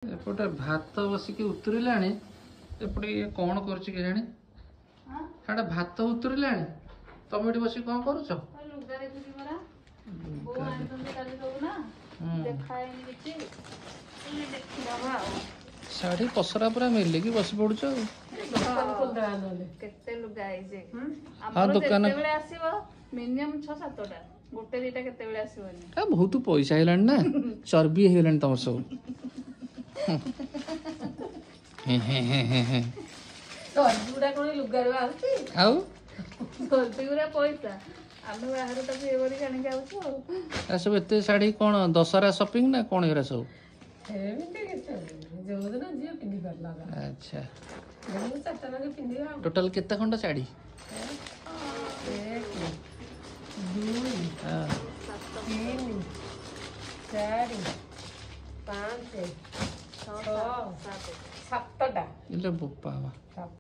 एपटे भात बसिक उतरलाणी एपटे ये कौन कर केजाणी हाँ भात उतरला तुम ये बस कौन कर शाढ़ी पसरा पूरा मिले कि बस पड़ुच हाँ दुकान मिनिमम 6-7टा गोटे दीटा केते बेले आसीबनी बहुत पैसा हेलानी ना चर्बी हेलानी तुम सब गुड़ा कौन लुगार आउ गुड़ा पैसा आम बाहर तक ये करी जाऊँ सब एत शाढ़ी कौन दशहरा शॉपिंग ना कौन एरा सब अच्छा टोटल केते खंड शाढ़ी 1 2 3 4 5 6 7टा बोपा